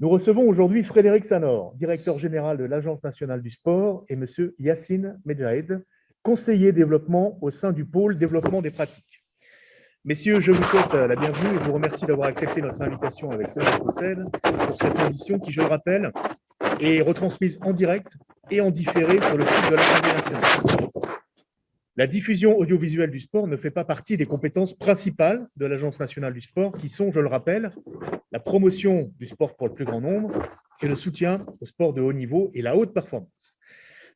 Nous recevons aujourd'hui Frédéric Sanor, directeur général de l'Agence nationale du sport, et M. Yassine Medjahed, conseiller développement au sein du pôle développement des pratiques. Messieurs, je vous souhaite la bienvenue et vous remercie d'avoir accepté notre invitation avec Cédric Roussel pour cette émission qui, je le rappelle, est retransmise en direct et en différé sur le site de l'Assemblée nationale. La diffusion audiovisuelle du sport ne fait pas partie des compétences principales de l'Agence nationale du sport, qui sont, je le rappelle, la promotion du sport pour le plus grand nombre et le soutien au sport de haut niveau et la haute performance.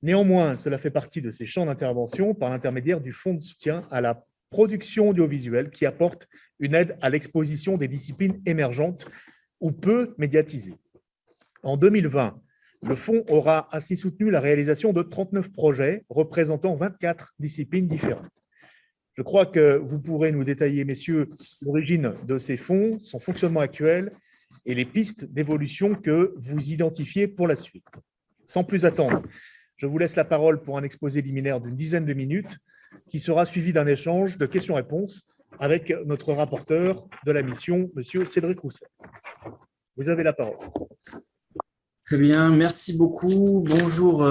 Néanmoins, cela fait partie de ses champs d'intervention par l'intermédiaire du Fonds de soutien à la production audiovisuelle qui apporte une aide à l'exposition des disciplines émergentes ou peu médiatisées. En 2020, le fonds aura ainsi soutenu la réalisation de 39 projets représentant 24 disciplines différentes. Je crois que vous pourrez nous détailler, messieurs, l'origine de ces fonds, son fonctionnement actuel et les pistes d'évolution que vous identifiez pour la suite. Sans plus attendre, je vous laisse la parole pour un exposé liminaire d'une dizaine de minutes qui sera suivi d'un échange de questions-réponses avec notre rapporteur de la mission, M. Cédric Roussel. Vous avez la parole. Très bien, merci beaucoup. Bonjour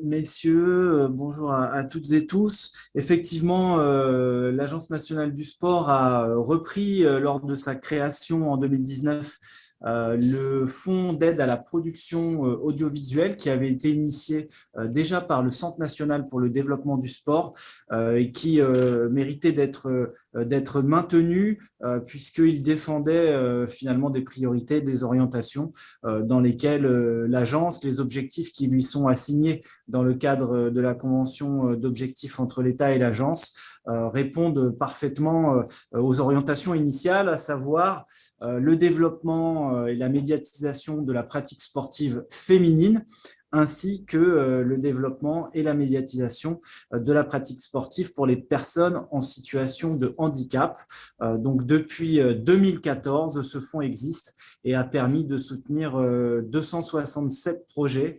messieurs, bonjour à toutes et tous. Effectivement, l'Agence nationale du sport a repris lors de sa création en 2019 le fonds d'aide à la production audiovisuelle qui avait été initié déjà par le Centre national pour le développement du sport et qui méritait d'être maintenu puisqu'il défendait finalement des priorités, des orientations dans lesquelles l'agence, les objectifs qui lui sont assignés dans le cadre de la convention d'objectifs entre l'État et l'agence répondent parfaitement aux orientations initiales, à savoir le développement et la médiatisation de la pratique sportive féminine, ainsi que le développement et la médiatisation de la pratique sportive pour les personnes en situation de handicap. Donc depuis 2014, ce fonds existe et a permis de soutenir 267 projets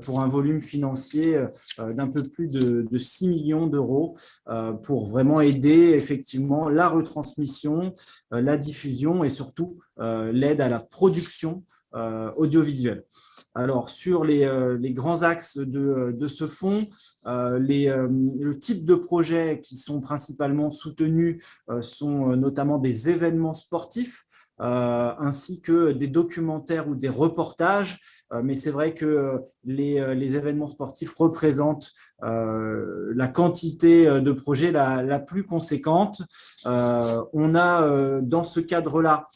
pour un volume financier d'un peu plus de 6 millions d'euros pour vraiment aider effectivement la retransmission, la diffusion et surtout l'aide à la production audiovisuelle. Alors, sur les grands axes de ce fonds, le type de projets qui sont principalement soutenus sont notamment des événements sportifs, ainsi que des documentaires ou des reportages. Mais c'est vrai que les événements sportifs représentent la quantité de projets la plus conséquente. On a dans ce cadre-là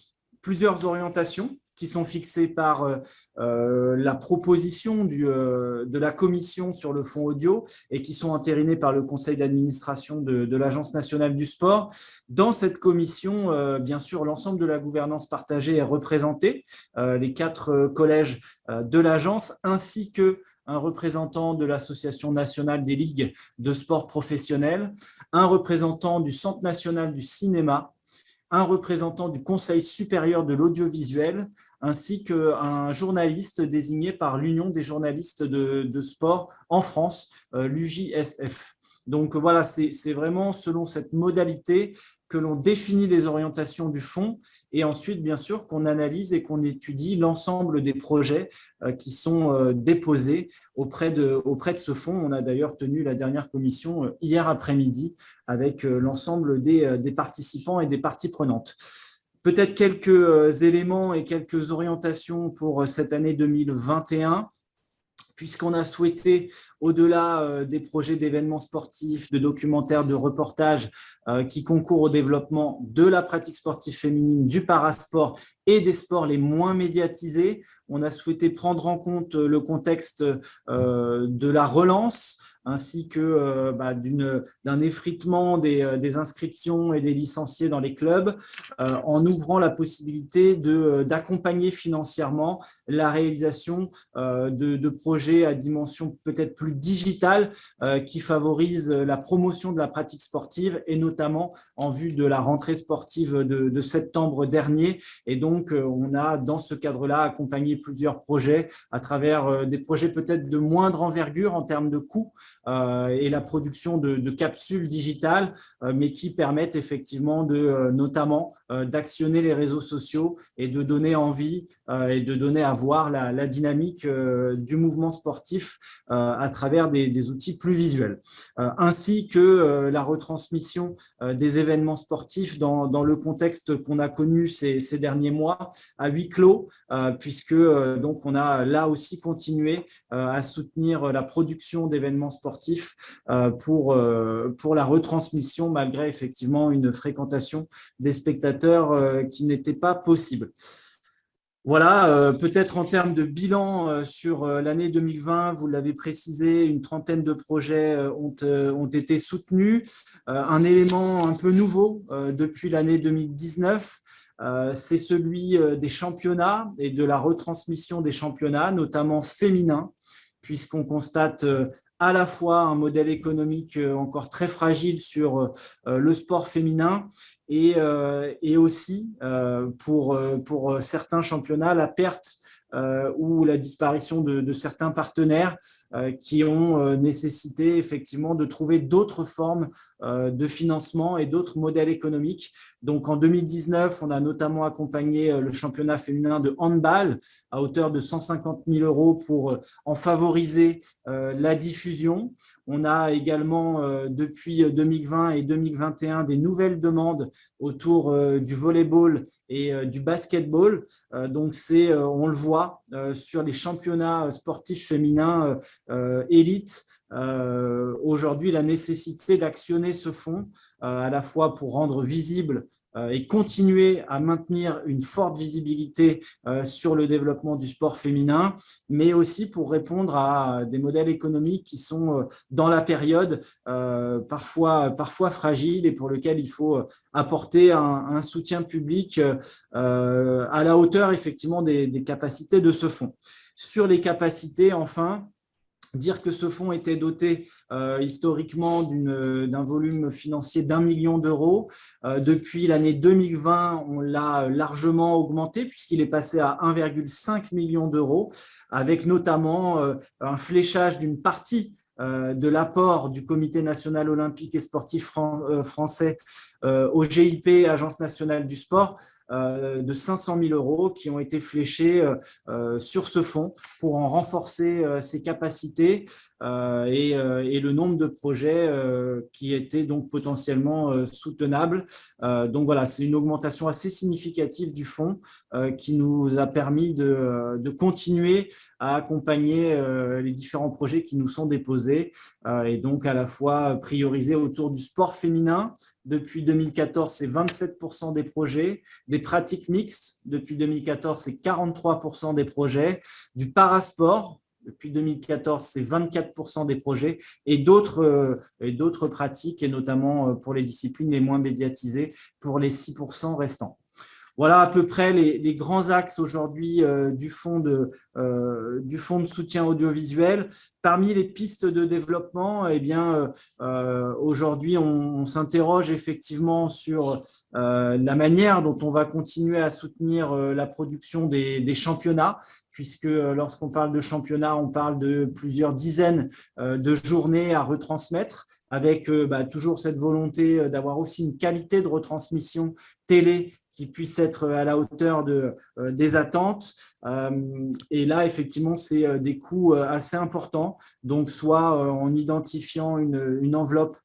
plusieurs orientations qui sont fixées par la proposition de la commission sur le fonds audio et qui sont entérinées par le conseil d'administration de l'Agence nationale du sport. Dans cette commission, bien sûr, l'ensemble de la gouvernance partagée est représenté, les 4 collèges de l'agence ainsi que un représentant de l'Association nationale des ligues de sport professionnels, un représentant du Centre national du cinéma, un représentant du Conseil supérieur de l'audiovisuel, ainsi qu'un journaliste désigné par l'Union des journalistes de sport en France, l'UJSF. Donc voilà, c'est vraiment selon cette modalité que l'on définit les orientations du fonds et ensuite, bien sûr, qu'on analyse et qu'on étudie l'ensemble des projets qui sont déposés auprès de ce fonds. On a d'ailleurs tenu la dernière commission hier après-midi avec l'ensemble des participants et des parties prenantes. Peut-être quelques éléments et quelques orientations pour cette année 2021. Puisqu'on a souhaité, au-delà des projets d'événements sportifs, de documentaires, de reportages qui concourent au développement de la pratique sportive féminine, du parasport et des sports les moins médiatisés, on a souhaité prendre en compte le contexte de la relance, ainsi que d'un effritement des inscriptions et des licenciés dans les clubs, en ouvrant la possibilité d'accompagner financièrement la réalisation de projets à dimension peut-être plus digitale qui favorisent la promotion de la pratique sportive et notamment en vue de la rentrée sportive de septembre dernier et donc donc, on a dans ce cadre-là accompagné plusieurs projets à travers des projets peut-être de moindre envergure en termes de coûts et la production de capsules digitales, mais qui permettent effectivement notamment d'actionner les réseaux sociaux et de donner envie et de donner à voir la dynamique du mouvement sportif à travers des outils plus visuels, ainsi que la retransmission des événements sportifs dans le contexte qu'on a connu ces derniers mois à huis clos, puisque donc on a là aussi continué à soutenir la production d'événements sportifs pour la retransmission, malgré effectivement une fréquentation des spectateurs qui n'était pas possible. Voilà, peut-être en termes de bilan sur l'année 2020, vous l'avez précisé, une trentaine de projets ont été soutenus. Un élément un peu nouveau depuis l'année 2019, c'est celui des championnats et de la retransmission des championnats, notamment féminins, puisqu'on constate à la fois un modèle économique encore très fragile sur le sport féminin et aussi pour certains championnats, la perte ou la disparition de certains partenaires qui ont nécessité effectivement de trouver d'autres formes de financement et d'autres modèles économiques. Donc en 2019, on a notamment accompagné le championnat féminin de handball à hauteur de 150 000 € pour en favoriser la diffusion. On a également depuis 2020 et 2021 des nouvelles demandes autour du volleyball et du basketball. Donc on le voit sur les championnats sportifs féminins élites. Aujourd'hui, la nécessité d'actionner ce fonds à la fois pour rendre visible et continuer à maintenir une forte visibilité sur le développement du sport féminin, mais aussi pour répondre à des modèles économiques qui sont dans la période parfois fragiles et pour lesquels il faut apporter un soutien public à la hauteur effectivement des capacités de ce fonds. Sur les capacités, enfin, dire que ce fonds était doté historiquement d'un volume financier d'1 million d'euros. Depuis l'année 2020, on l'a largement augmenté puisqu'il est passé à 1,5 million d'euros, avec notamment un fléchage d'une partie de l'apport du Comité national olympique et sportif français au GIP, Agence nationale du sport, de 500 000 € qui ont été fléchés sur ce fonds pour en renforcer ses capacités et le nombre de projets qui étaient donc potentiellement soutenables. Donc voilà, c'est une augmentation assez significative du fonds qui nous a permis de continuer à accompagner les différents projets qui nous sont déposés et donc à la fois priorisés autour du sport féminin. Depuis 2014, c'est 27% des projets, des pratiques mixtes. Depuis 2014, c'est 43% des projets, du parasport. Depuis 2014, c'est 24% des projets et d'autres pratiques, et notamment pour les disciplines les moins médiatisées, pour les 6% restants. Voilà à peu près les grands axes aujourd'hui du fonds de soutien audiovisuel. Parmi les pistes de développement, eh bien, aujourd'hui, on s'interroge effectivement sur la manière dont on va continuer à soutenir la production des championnats, puisque lorsqu'on parle de championnat, on parle de plusieurs dizaines de journées à retransmettre, avec toujours cette volonté d'avoir aussi une qualité de retransmission télé qui puisse être à la hauteur des attentes. Et là, effectivement, c'est des coûts assez importants. Donc, soit en identifiant une enveloppe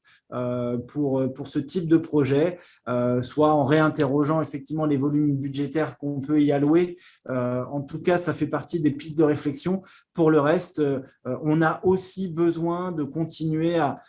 pour ce type de projet, soit en réinterrogeant effectivement les volumes budgétaires qu'on peut y allouer. En tout cas, ça fait partie des pistes de réflexion. Pour le reste, on a aussi besoin de continuer à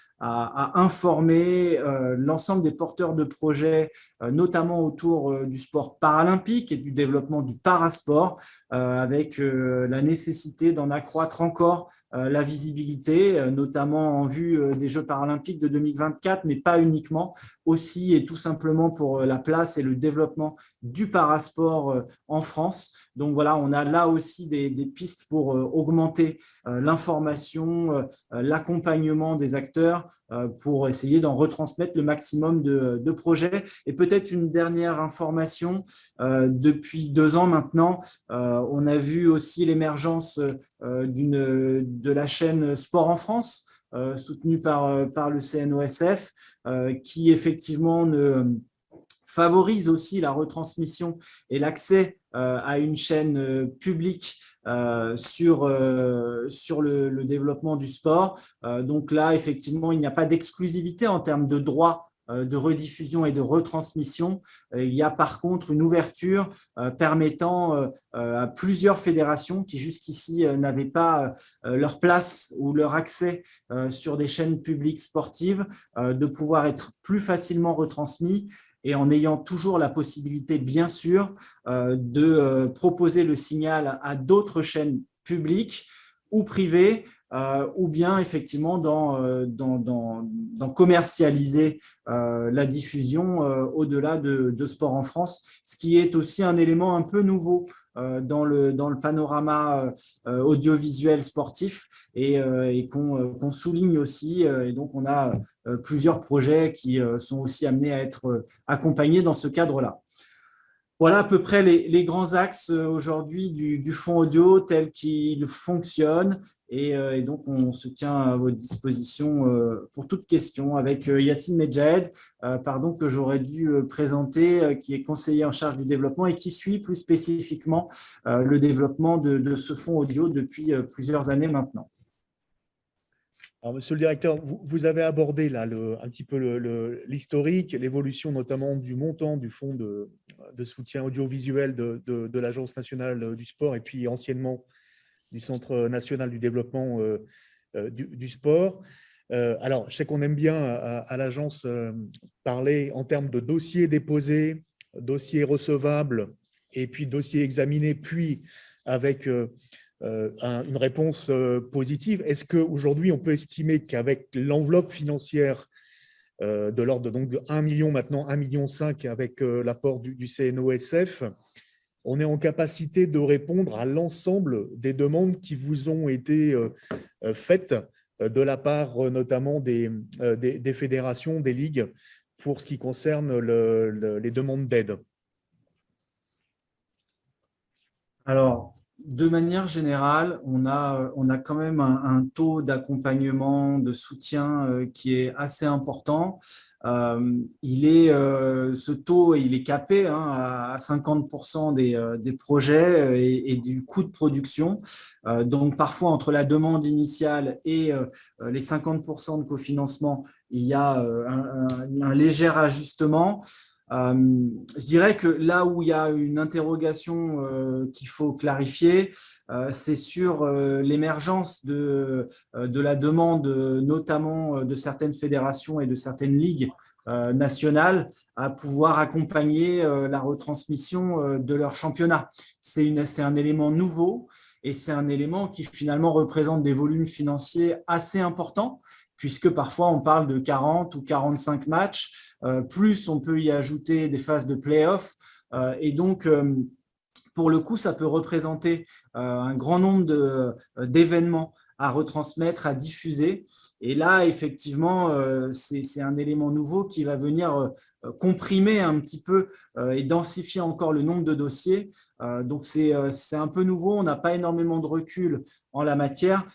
informer l'ensemble des porteurs de projets, notamment autour du sport paralympique et du développement du parasport, avec la nécessité d'en accroître encore la visibilité, notamment en vue des Jeux paralympiques de 2024, mais pas uniquement, aussi et tout simplement pour la place et le développement du parasport en France. Donc voilà, on a là aussi des pistes pour augmenter l'information, l'accompagnement des acteurs pour essayer d'en retransmettre le maximum de projets. Et peut-être une dernière information, depuis 2 ans maintenant, on a vu aussi l'émergence de la chaîne Sport en France, soutenue par le CNOSF, qui effectivement favorise aussi la retransmission et l'accès à une chaîne publique sur le développement du sport. Donc là, effectivement, il n'y a pas d'exclusivité en termes de droits de rediffusion et de retransmission. Il y a par contre une ouverture permettant à plusieurs fédérations qui jusqu'ici n'avaient pas leur place ou leur accès sur des chaînes publiques sportives de pouvoir être plus facilement retransmis, et en ayant toujours la possibilité, bien sûr, de proposer le signal à d'autres chaînes publiques ou privées, ou bien effectivement d'en commercialiser la diffusion au-delà de Sport en France, ce qui est aussi un élément un peu nouveau dans le panorama audiovisuel sportif, et qu'on souligne aussi. Et donc, on a plusieurs projets qui sont aussi amenés à être accompagnés dans ce cadre-là. Voilà à peu près les grands axes aujourd'hui du fonds audio tel qu'il fonctionne, et donc on se tient à votre disposition pour toute question avec Yassine Medjahed, que j'aurais dû présenter, qui est conseiller en charge du développement et qui suit plus spécifiquement le développement de ce fonds audio depuis plusieurs années maintenant. Alors, monsieur le directeur, vous avez abordé là un petit peu l'historique, l'évolution notamment du montant du fonds de soutien audiovisuel de l'Agence nationale du sport et puis anciennement du Centre national du développement du sport. Alors, je sais qu'on aime bien à l'agence parler en termes de dossiers déposés, dossiers recevables et puis dossiers examinés, puis avec une réponse positive. Est-ce qu'aujourd'hui, on peut estimer qu'avec l'enveloppe financière de l'ordre de 1 million, maintenant 1,5 million avec l'apport du CNOSF, on est en capacité de répondre à l'ensemble des demandes qui vous ont été faites de la part notamment des fédérations, des ligues, pour ce qui concerne les demandes d'aide? Alors, de manière générale, on a quand même un taux d'accompagnement, de soutien qui est assez important. Ce taux, il est capé à 50% des projets et du coût de production. Donc, parfois, entre la demande initiale et les 50% de cofinancement, il y a un léger ajustement. Je dirais que là où il y a une interrogation qu'il faut clarifier, c'est sur l'émergence de la demande, notamment de certaines fédérations et de certaines ligues nationales, à pouvoir accompagner la retransmission de leur championnat. C'est un élément nouveau, et c'est un élément qui finalement représente des volumes financiers assez importants, puisque parfois on parle de 40 ou 45 matchs, plus on peut y ajouter des phases de play-off, et donc pour le coup, ça peut représenter un grand nombre d'événements à retransmettre, à diffuser. Et là, effectivement, c'est un élément nouveau qui va venir comprimer un petit peu et densifier encore le nombre de dossiers. Donc, c'est un peu nouveau. On n'a pas énormément de recul en la matière,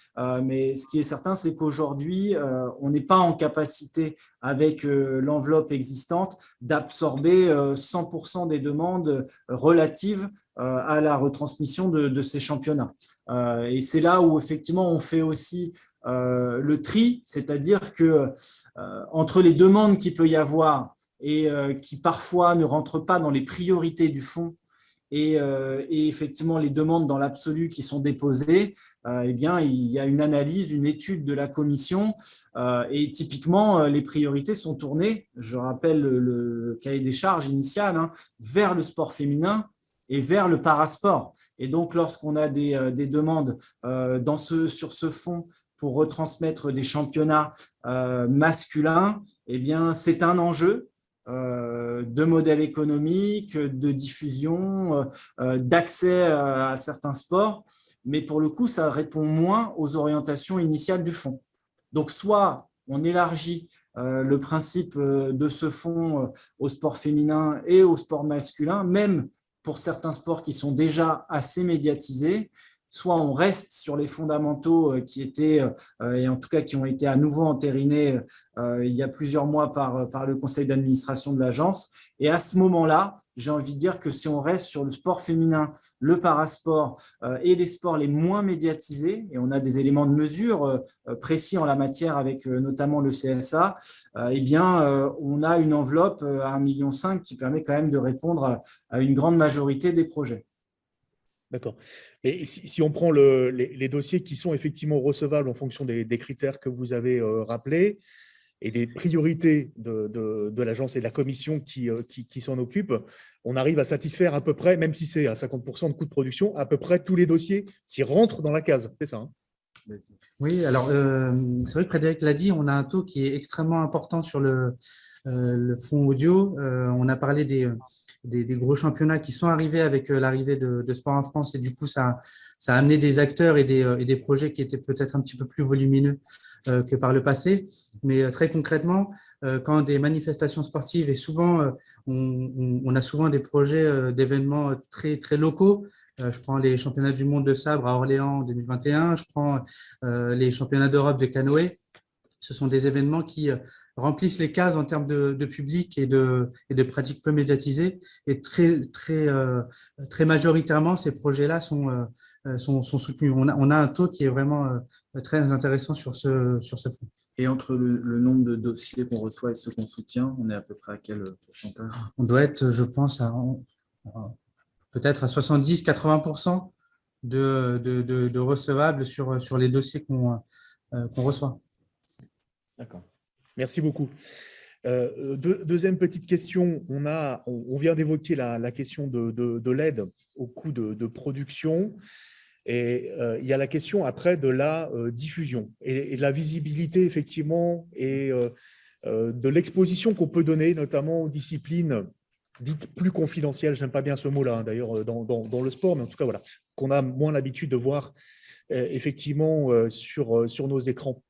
mais ce qui est certain, c'est qu'aujourd'hui, on n'est pas en capacité, avec l'enveloppe existante, d'absorber 100% des demandes relatives à la retransmission de ces championnats. Et c'est là où, effectivement, on fait aussi le tri, c'est-à-dire que entre les demandes qu'il peut y avoir et qui parfois ne rentrent pas dans les priorités du fonds, et effectivement les demandes dans l'absolu qui sont déposées, eh bien, il y a une analyse, une étude de la commission, et typiquement les priorités sont tournées, je rappelle le cahier des charges initial, vers le sport féminin et vers le parasport. Et donc, lorsqu'on a des demandes sur ce fonds pour retransmettre des championnats masculins, eh bien, c'est un enjeu de modèle économique, de diffusion, d'accès à certains sports, mais pour le coup, ça répond moins aux orientations initiales du fonds. Donc, soit on élargit le principe de ce fonds au sport féminin et au sport masculin, même pour certains sports qui sont déjà assez médiatisés. Soit on reste sur les fondamentaux qui étaient, et en tout cas qui ont été à nouveau entérinés il y a plusieurs mois par le conseil d'administration de l'agence. Et à ce moment-là, j'ai envie de dire que si on reste sur le sport féminin, le parasport et les sports les moins médiatisés, et on a des éléments de mesure précis en la matière avec notamment le CSA, eh bien, on a une enveloppe à 1,5 million qui permet quand même de répondre à une grande majorité des projets. D'accord. Et si on prend les dossiers qui sont effectivement recevables en fonction des critères que vous avez rappelés et des priorités de l'agence et de la commission qui s'en occupe, on arrive à satisfaire à peu près, même si c'est à 50% de coût de production, à peu près tous les dossiers qui rentrent dans la case. C'est ça, hein? Oui, alors c'est vrai que Frédéric l'a dit, on a un taux qui est extrêmement important sur le fonds audio. On a parlé des gros championnats qui sont arrivés avec l'arrivée de Sport en France et du coup, ça a amené des acteurs et des projets qui étaient peut-être un petit peu plus volumineux que par le passé. Mais très concrètement, quand des manifestations sportives et souvent, on a souvent des projets d'événements très, très locaux. Je prends les championnats du monde de sabre à Orléans en 2021, je prends les championnats d'Europe de canoë. Ce sont des événements qui remplissent les cases en termes de public et de pratiques peu médiatisées. Et très majoritairement, ces projets-là sont soutenus. On a un taux qui est vraiment très intéressant sur ce fonds. Et entre le nombre de dossiers qu'on reçoit et ceux qu'on soutient, on est à peu près à quel pourcentage? On doit être, je pense, peut-être à 70-80% de recevables sur les dossiers qu'on reçoit. D'accord. Merci beaucoup. Deuxième petite question. On vient d'évoquer la question de l'aide au coût de production. Et il y a la question après de la diffusion et de la visibilité, effectivement, et de l'exposition qu'on peut donner, notamment aux disciplines dites plus confidentielles. Je n'aime pas bien ce mot-là, hein, d'ailleurs, dans le sport, mais en tout cas, voilà, qu'on a moins l'habitude de voir effectivement sur nos écrans.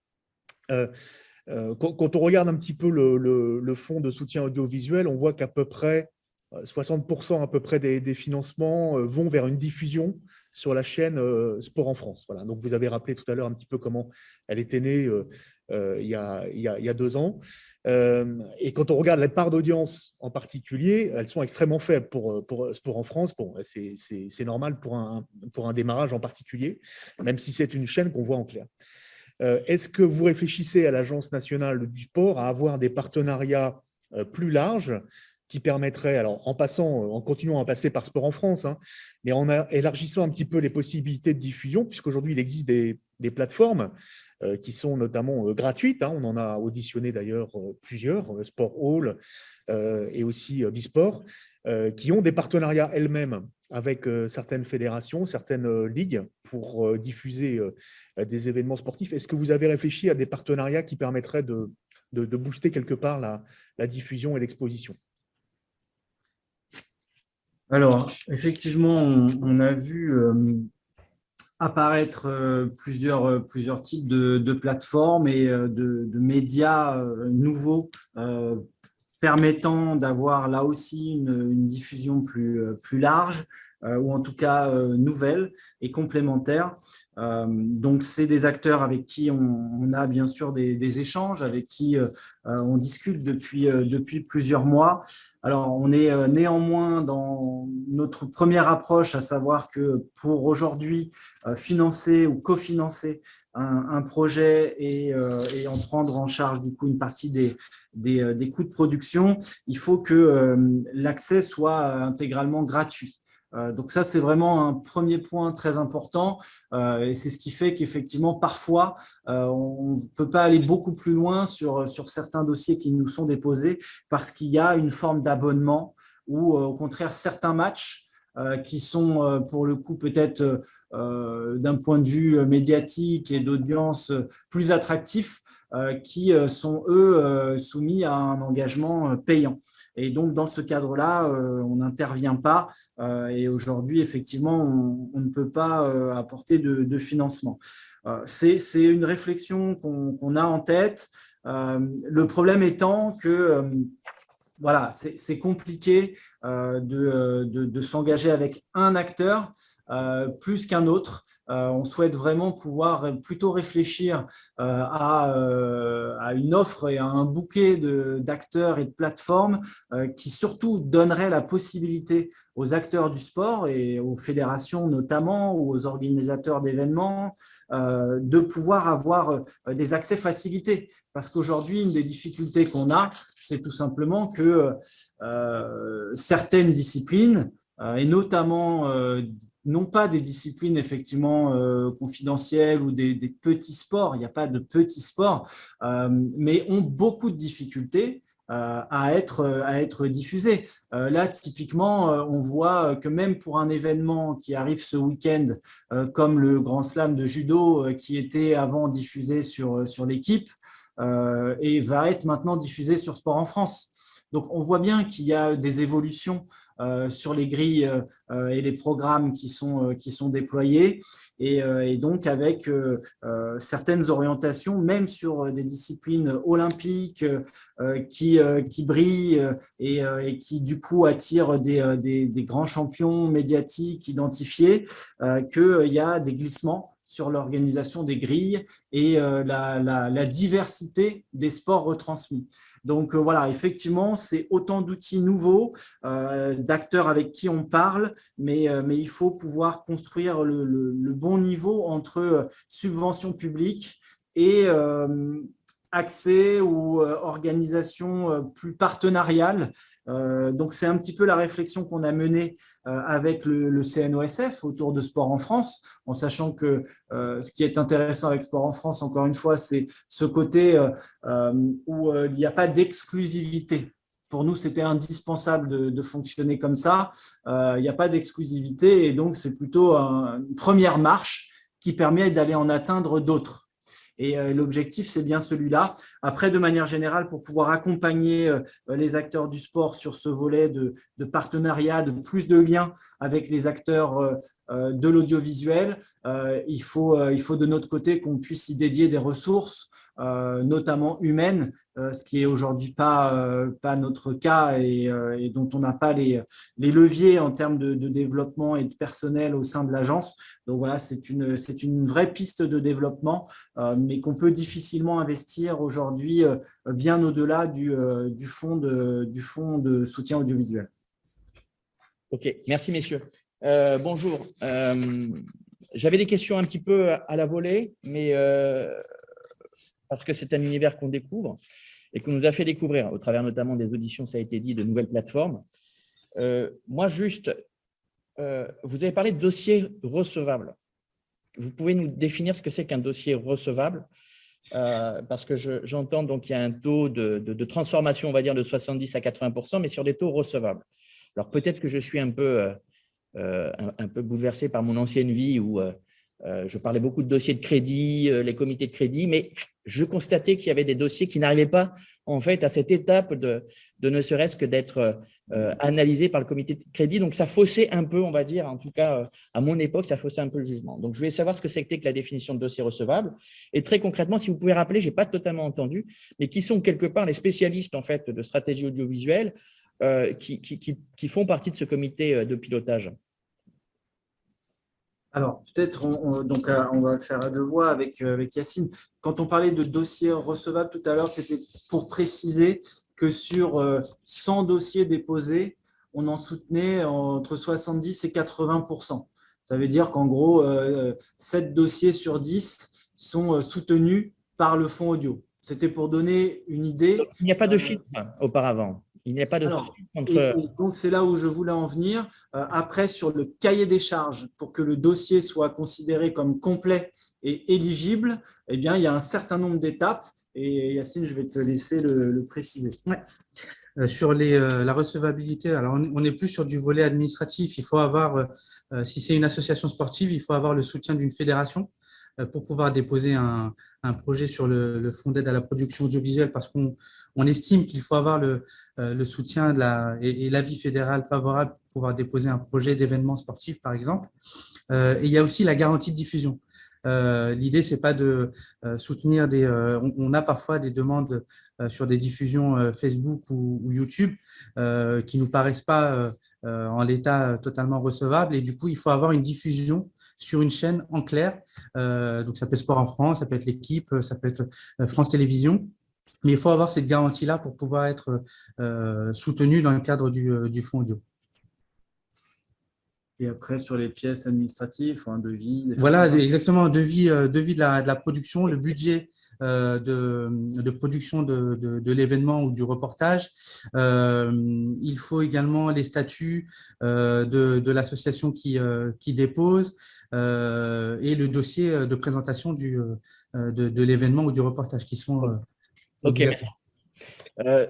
Quand on regarde un petit peu le fonds de soutien audiovisuel, on voit qu'à peu près 60% à peu près des financements vont vers une diffusion sur la chaîne Sport en France. Voilà. Donc, vous avez rappelé tout à l'heure un petit peu comment elle était née il y a 2 ans. Et quand on regarde les parts d'audience en particulier, elles sont extrêmement faibles pour Sport en France. Bon, c'est normal pour un démarrage en particulier, même si c'est une chaîne qu'on voit en clair. Est-ce que vous réfléchissez à l'Agence nationale du sport à avoir des partenariats plus larges qui permettraient, alors en continuant à passer par Sport en France, hein, mais en élargissant un petit peu les possibilités de diffusion, puisqu'aujourd'hui il existe des plateformes qui sont notamment gratuites, hein, on en a auditionné d'ailleurs plusieurs, Sport Hall et aussi Bisport, qui ont des partenariats elles-mêmes avec certaines fédérations, certaines ligues pour diffuser des événements sportifs. Est-ce que vous avez réfléchi à des partenariats qui permettraient de booster quelque part la diffusion et l'exposition? Alors, effectivement, on a vu apparaître plusieurs types de plateformes et de médias nouveaux permettant d'avoir là aussi une diffusion plus large ou en tout cas nouvelle et complémentaire. Donc, c'est des acteurs avec qui on a bien sûr des échanges, avec qui on discute depuis plusieurs mois. Alors, on est néanmoins dans notre première approche, à savoir que pour aujourd'hui, financer ou cofinancer un projet et en prendre en charge du coup une partie des coûts de production, il faut que l'accès soit intégralement gratuit. Donc ça, c'est vraiment un premier point très important et c'est ce qui fait qu'effectivement, parfois, on ne peut pas aller beaucoup plus loin sur certains dossiers qui nous sont déposés parce qu'il y a une forme d'abonnement ou au contraire certains matchs qui sont pour le coup peut-être d'un point de vue médiatique et d'audience plus attractifs, qui sont eux soumis à un engagement payant. Et donc dans ce cadre-là, on n'intervient pas et aujourd'hui effectivement on ne peut pas apporter de financement. C'est une réflexion qu'on a en tête. Le problème étant que voilà, c'est compliqué de s'engager avec un acteur plus qu'un autre. On souhaite vraiment pouvoir plutôt réfléchir à une offre et à un bouquet d'acteurs et de plateformes qui surtout donnerait la possibilité aux acteurs du sport et aux fédérations notamment ou aux organisateurs d'événements de pouvoir avoir des accès facilités. Parce qu'aujourd'hui, une des difficultés qu'on a, c'est tout simplement que certaines disciplines, et notamment non pas des disciplines effectivement confidentielles ou des petits sports, il n'y a pas de petits sports, mais ont beaucoup de difficultés à être diffusés. Là, typiquement, on voit que même pour un événement qui arrive ce week-end, comme le Grand Slam de judo, qui était avant diffusé sur l'équipe, et va être maintenant diffusé sur Sport en France. Donc, on voit bien qu'il y a des évolutions sur les grilles et les programmes qui sont déployés et donc avec certaines orientations, même sur des disciplines olympiques qui brillent et qui du coup attirent des grands champions médiatiques identifiés, qu'il y a des glissements sur l'organisation des grilles et la diversité des sports retransmis. Donc voilà, effectivement, c'est autant d'outils nouveaux, d'acteurs avec qui on parle, mais il faut pouvoir construire le bon niveau entre subvention publique et accès ou organisation plus partenariale. Donc, c'est un petit peu la réflexion qu'on a menée avec le CNOSF autour de Sport en France, en sachant que ce qui est intéressant avec Sport en France, encore une fois, c'est ce côté où il n'y a pas d'exclusivité. Pour nous, c'était indispensable de fonctionner comme ça. Il n'y a pas d'exclusivité et donc c'est plutôt une première marche qui permet d'aller en atteindre d'autres. Et l'objectif, c'est bien celui-là. Après, de manière générale, pour pouvoir accompagner les acteurs du sport sur ce volet de partenariat, de plus de liens avec les acteurs de l'audiovisuel, il faut de notre côté qu'on puisse y dédier des ressources, notamment humaines, ce qui est aujourd'hui pas notre cas et dont on n'a pas les leviers en termes de développement et de personnel au sein de l'agence. Donc voilà, c'est une vraie piste de développement, mais qu'on peut difficilement investir aujourd'hui bien au-delà du fonds de soutien audiovisuel. Ok, merci messieurs. Bonjour. J'avais des questions un petit peu à la volée, mais parce que c'est un univers qu'on découvre et qu'on nous a fait découvrir au travers notamment des auditions, ça a été dit, de nouvelles plateformes. Moi, juste, vous avez parlé de dossier recevable. Vous pouvez nous définir ce que c'est qu'un dossier recevable? Parce que j'entends donc qu'il y a un taux de transformation, on va dire, de 70 à 80%, mais sur des taux recevables. Alors, peut-être que je suis un peu bouleversé par mon ancienne vie où je parlais beaucoup de dossiers de crédit, les comités de crédit, mais je constatais qu'il y avait des dossiers qui n'arrivaient pas en fait à cette étape de ne serait-ce que d'être analysés par le comité de crédit. Donc, ça faussait un peu, on va dire, en tout cas, à mon époque, ça faussait un peu le jugement. Donc, je voulais savoir ce que c'était que la définition de dossier recevable. Et très concrètement, si vous pouvez rappeler, je n'ai pas totalement entendu, mais qui sont quelque part les spécialistes en fait, de stratégie audiovisuelle qui font partie de ce comité de pilotage. Alors, peut-être, on va le faire à deux voix avec Yacine. Quand on parlait de dossiers recevables tout à l'heure, c'était pour préciser que sur 100 dossiers déposés, on en soutenait entre 70 et 80%. Ça veut dire qu'en gros, 7 dossiers sur 10 sont soutenus par le fonds audio. C'était pour donner une idée. Il n'y a pas de filtre auparavant. Il n'y a pas de Alors, entre… donc, c'est là où je voulais en venir. Après, sur le cahier des charges, pour que le dossier soit considéré comme complet et éligible, eh bien, il y a un certain nombre d'étapes. Et Yacine, je vais te laisser le préciser. Ouais. Sur la recevabilité, alors on n'est plus sur du volet administratif. Il faut avoir, si c'est une association sportive, il faut avoir le soutien d'une fédération pour pouvoir déposer un projet sur le fonds d'aide à la production audiovisuelle, parce qu'on estime qu'il faut avoir le soutien et l'avis fédéral favorable pour pouvoir déposer un projet d'événement sportif, par exemple. Et il y a aussi la garantie de diffusion. L'idée, c'est pas de soutenir on a parfois des demandes sur des diffusions Facebook ou YouTube qui nous paraissent pas en l'état totalement recevables, et du coup, il faut avoir une diffusion sur une chaîne en clair. Donc, ça peut être Sport en France, ça peut être l'équipe, ça peut être France Télévisions. Mais il faut avoir cette garantie-là pour pouvoir être soutenu dans le cadre du fonds audio. Et après, sur les pièces administratives, un devis. Voilà, exactement, devis de la production, le budget de production de l'événement ou du reportage. Il faut également les statuts de l'association qui dépose et le dossier de présentation de l'événement ou du reportage qui sont Ok, merci.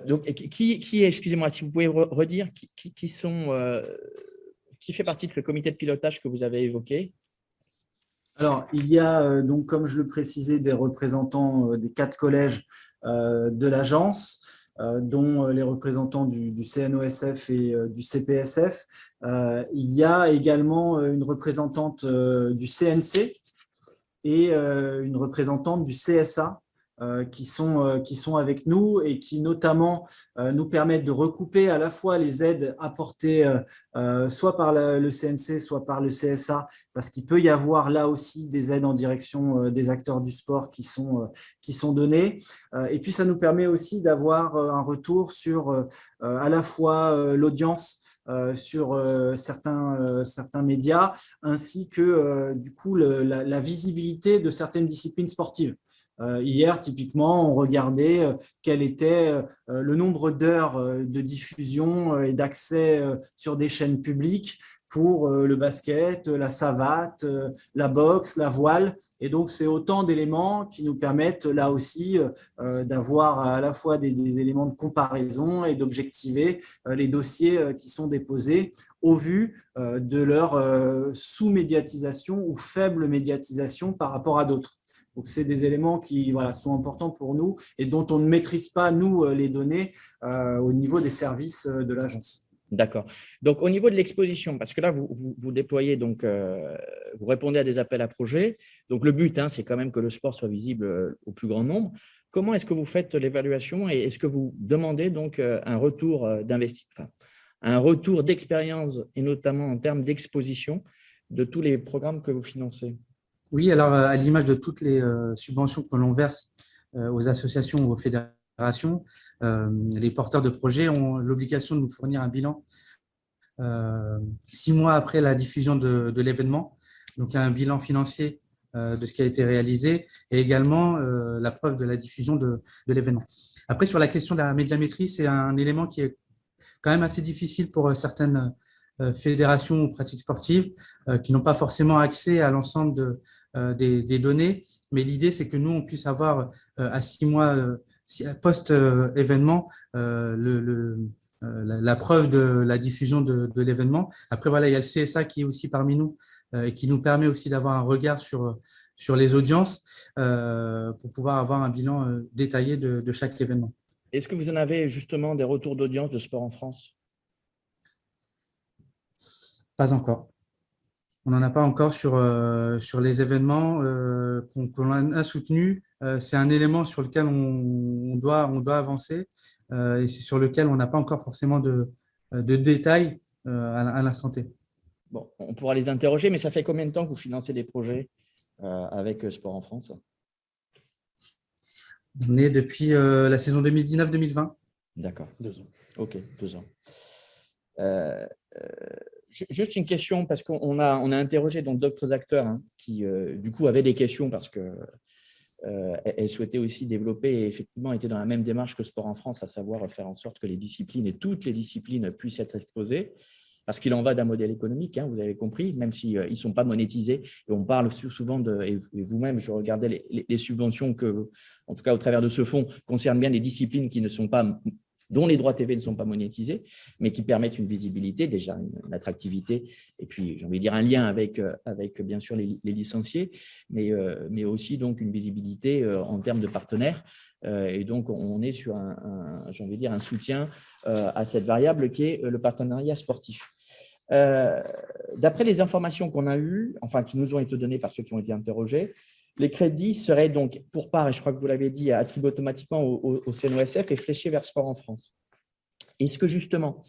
Donc, qui est, excusez-moi, si vous pouvez redire, qui fait partie de ce comité de pilotage que vous avez évoqué? Alors, il y a, donc, comme je le précisais, des représentants des 4 collèges de l'agence, dont les représentants du CNOSF et du CPSF. Il y a également une représentante du CNC et une représentante du CSA, qui sont avec nous et qui notamment nous permettent de recouper à la fois les aides apportées soit par le CNC, soit par le CSA, parce qu'il peut y avoir là aussi des aides en direction des acteurs du sport qui sont données. Et puis, ça nous permet aussi d'avoir un retour sur à la fois l'audience sur certains médias, ainsi que du coup la visibilité de certaines disciplines sportives. Hier, typiquement, on regardait quel était le nombre d'heures de diffusion et d'accès sur des chaînes publiques pour le basket, la savate, la boxe, la voile. Et donc, c'est autant d'éléments qui nous permettent là aussi d'avoir à la fois des éléments de comparaison et d'objectiver les dossiers qui sont déposés au vu de leur sous-médiatisation ou faible médiatisation par rapport à d'autres. Donc, c'est des éléments qui sont importants pour nous et dont on ne maîtrise pas, nous, les données au niveau des services de l'agence. D'accord. Donc, au niveau de l'exposition, parce que là, vous déployez, donc, vous répondez à des appels à projets. Donc, le but, c'est quand même que le sport soit visible au plus grand nombre. Comment est-ce que vous faites l'évaluation et est-ce que vous demandez donc un retour un retour d'expérience et notamment en termes d'exposition de tous les programmes que vous financez? Oui, alors à l'image de toutes les subventions que l'on verse aux associations ou aux fédérations, les porteurs de projets ont l'obligation de nous fournir un bilan 6 mois après la diffusion de l'événement, donc un bilan financier de ce qui a été réalisé et également la preuve de la diffusion de l'événement. Après, sur la question de la médiamétrie, c'est un élément qui est quand même assez difficile pour certaines fédérations ou pratiques sportives qui n'ont pas forcément accès à l'ensemble des données. Mais l'idée, c'est que nous, on puisse avoir à 6 mois post-événement la preuve de la diffusion de l'événement. Après, voilà, il y a le CSA qui est aussi parmi nous et qui nous permet aussi d'avoir un regard sur les audiences pour pouvoir avoir un bilan détaillé de chaque événement. Est-ce que vous en avez justement des retours d'audience de Sport en France? Pas encore. On n'en a pas encore sur les événements qu'on a soutenus. C'est un élément sur lequel on doit avancer et c'est sur lequel on n'a pas encore forcément de détails à l'instant T. Bon, on pourra les interroger, mais ça fait combien de temps que vous financez des projets avec Sport en France? On est depuis la saison 2019-2020. D'accord. 2 ans. OK, 2 ans. Juste une question, parce qu'on a interrogé donc d'autres acteurs qui, du coup, avaient des questions parce qu'elles souhaitaient aussi développer et effectivement étaient dans la même démarche que Sport en France, à savoir faire en sorte que les disciplines et toutes les disciplines puissent être exposées, parce qu'il en va d'un modèle économique, vous avez compris, même s'ils ne sont pas monétisés. Et on parle souvent et vous-même, je regardais les subventions que, en tout cas au travers de ce fonds, concernent bien les disciplines qui ne sont pas dont les droits TV ne sont pas monétisés, mais qui permettent une visibilité, déjà une attractivité, et puis j'ai envie de dire un lien avec bien sûr les licenciés, mais aussi donc une visibilité en termes de partenaires. Et donc, on est sur j'ai envie de dire un soutien à cette variable qui est le partenariat sportif. D'après les informations qu'on a eues, enfin qui nous ont été données par ceux qui ont été interrogés, les crédits seraient donc, pour part, et je crois que vous l'avez dit, attribués automatiquement au CNOSF et fléchés vers Sport en France. Est-ce que justement,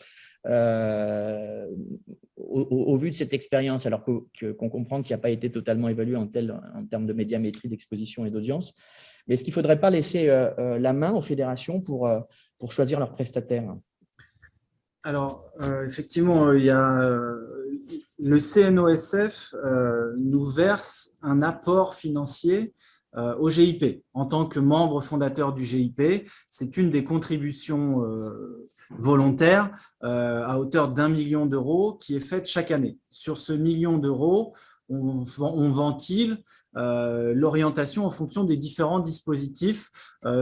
au vu de cette expérience, alors qu'on comprend qu'il n'a pas été totalement évalué en termes de médiamétrie, d'exposition et d'audience, mais est-ce qu'il ne faudrait pas laisser la main aux fédérations pour choisir leurs prestataires? Alors, effectivement, il y a le CNOSF nous verse un apport financier au GIP. En tant que membre fondateur du GIP, c'est une des contributions volontaires à hauteur d'1 million d'euros qui est faite chaque année. Sur ce million d'euros, on ventile l'orientation en fonction des différents dispositifs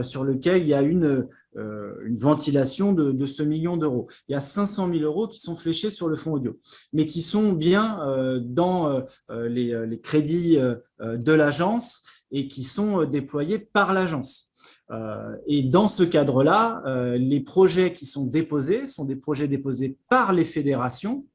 sur lesquels il y a une ventilation de ce million d'euros. Il y a 500 000 euros qui sont fléchés sur le fonds audio, mais qui sont bien dans les crédits de l'agence et qui sont déployés par l'agence. Et dans ce cadre-là, les projets qui sont des projets déposés par les fédérations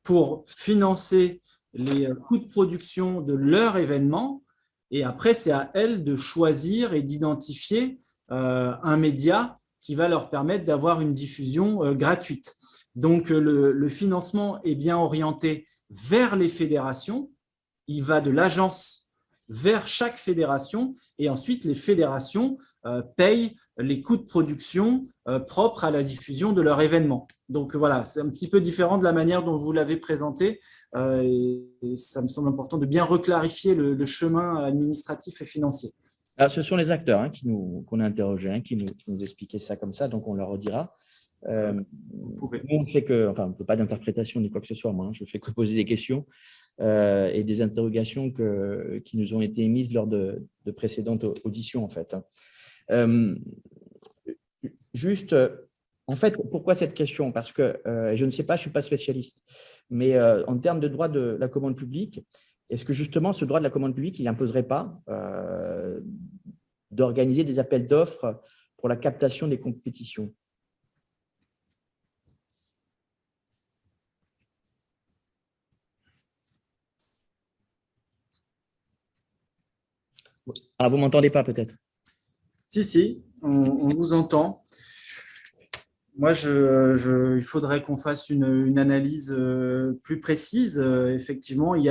pour financer les coûts de production de leur événement. Et après, c'est à elles de choisir et d'identifier un média qui va leur permettre d'avoir une diffusion gratuite. Donc, le financement est bien orienté vers les fédérations. Il va de l'agence vers chaque fédération et ensuite les fédérations payent les coûts de production propres à la diffusion de leur événement. Donc voilà, c'est un petit peu différent de la manière dont vous l'avez présenté et ça me semble important de bien reclarifier le chemin administratif et financier. Alors, ce sont les acteurs qu'on a interrogés qui nous expliquaient ça comme ça, donc on leur redira. Nous, on ne fait que, enfin, on ne peut pas d'interprétation ni quoi que ce soit, moi, je ne fais que poser des questions et des interrogations qui nous ont été émises lors de précédentes auditions, en fait. Juste, en fait, pourquoi cette question? Parce que je ne sais pas, je ne suis pas spécialiste, mais en termes de droit de la commande publique, est-ce que justement ce droit de la commande publique, il n'imposerait pas d'organiser des appels d'offres pour la captation des compétitions? Ah, vous ne m'entendez pas peut-être? Si, on vous entend. Moi, il faudrait qu'on fasse une analyse plus précise. Effectivement, il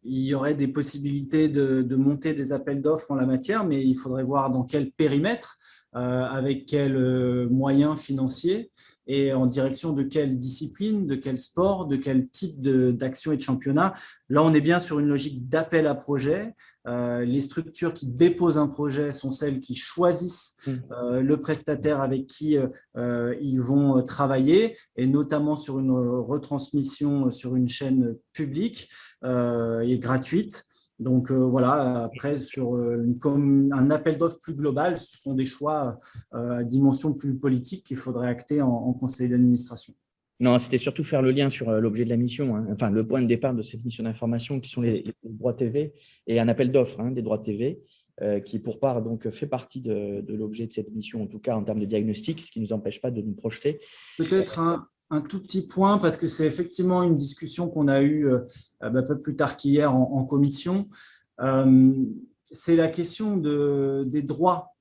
y aurait des possibilités de monter des appels d'offres en la matière, mais il faudrait voir dans quel périmètre, avec quels moyens financiers et en direction de quelle discipline, de quel sport, de quel type d'action et de championnat. Là, on est bien sur une logique d'appel à projet. Les structures qui déposent un projet sont celles qui choisissent le prestataire avec qui ils vont travailler, et notamment sur une retransmission sur une chaîne publique et gratuite. Donc voilà, après, comme un appel d'offres plus global, ce sont des choix à dimension plus politique qu'il faudrait acter en conseil d'administration. Non, c'était surtout faire le lien sur l'objet de la mission, enfin le point de départ de cette mission d'information qui sont les droits TV et un appel d'offres des droits TV qui pour part donc fait partie de l'objet de cette mission, en tout cas en termes de diagnostic, ce qui ne nous empêche pas de nous projeter. Peut-être un tout petit point, parce que c'est effectivement une discussion qu'on a eue un peu plus tard qu'hier en commission. C'est la question des droits